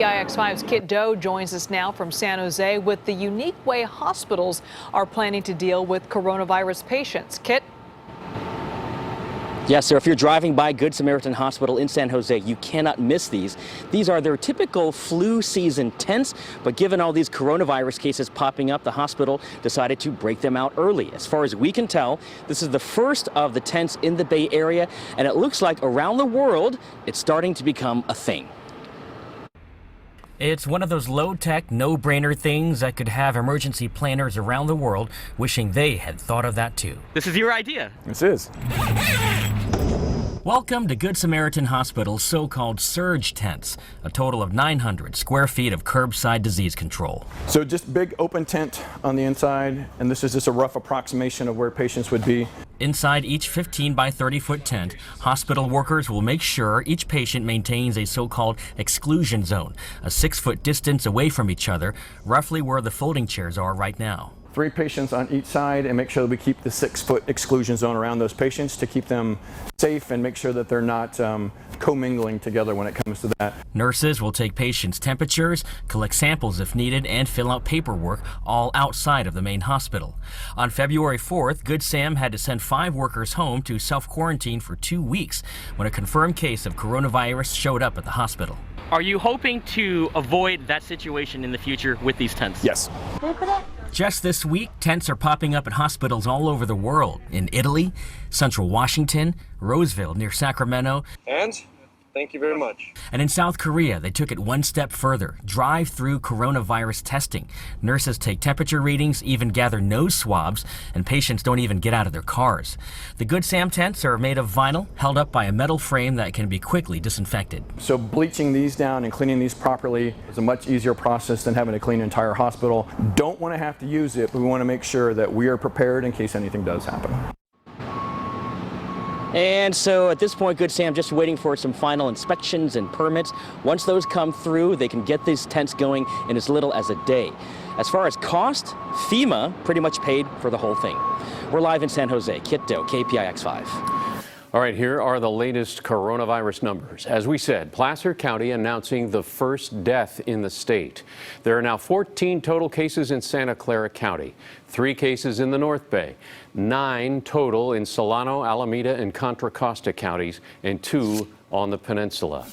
KPIX5's Kiet Do joins us now from San Jose with the unique way hospitals are planning to deal with coronavirus patients. Kit? Yes, sir. If you're driving by Good Samaritan Hospital in San Jose, you cannot miss these. These are their typical flu season tents, but given all these coronavirus cases popping up, the hospital decided to break them out early. As far as we can tell, this is the first of the tents in the Bay Area, and it looks like around the world, it's starting to become a thing. It's one of those low-tech, no-brainer things that could have emergency planners around the world wishing they had thought of that too. This is your idea. This is. Welcome to Good Samaritan Hospital's so-called surge tents, a total of 900 square feet of curbside disease control. So just big open tent on the inside, and this is just a rough approximation of where patients would be. Inside each 15 by 30-foot tent, hospital workers will make sure each patient maintains a so-called exclusion zone, a 6-foot distance away from each other, roughly where the folding chairs are right now. 3 patients on each side, and make sure that we keep the 6-foot exclusion zone around those patients to keep them safe and make sure that they're not commingling together when it comes to that. Nurses will take patients' temperatures, collect samples if needed, and fill out paperwork, all outside of the main hospital. On February 4th, Good Sam had to send 5 workers home to self-quarantine for 2 weeks when a confirmed case of coronavirus showed up at the hospital. Are you hoping to avoid that situation in the future with these tents? Yes. Just this week, tents are popping up at hospitals all over the world. In Italy, Central Washington, Roseville near Sacramento. And thank you very much. And in South Korea, they took it one step further. Drive-through coronavirus testing. Nurses take temperature readings, even gather nose swabs, and patients don't even get out of their cars. The Good Sam tents are made of vinyl, held up by a metal frame that can be quickly disinfected. So bleaching these down and cleaning these properly is a much easier process than having to clean an entire hospital. Don't want to have to use it, but we want to make sure that we are prepared in case anything does happen. And so at this point, Good Sam just waiting for some final inspections and permits. Once those come through, they can get these tents going in as little as a day. As far as cost, FEMA pretty much paid for the whole thing. We're live in San Jose. Kiet Do, KPIX5. All right, here are the latest coronavirus numbers. As we said, Placer County announcing the first death in the state. There are now 14 total cases in Santa Clara County, 3 cases in the North Bay, 9 total in Solano, Alameda, and Contra Costa counties, and 2 on the peninsula.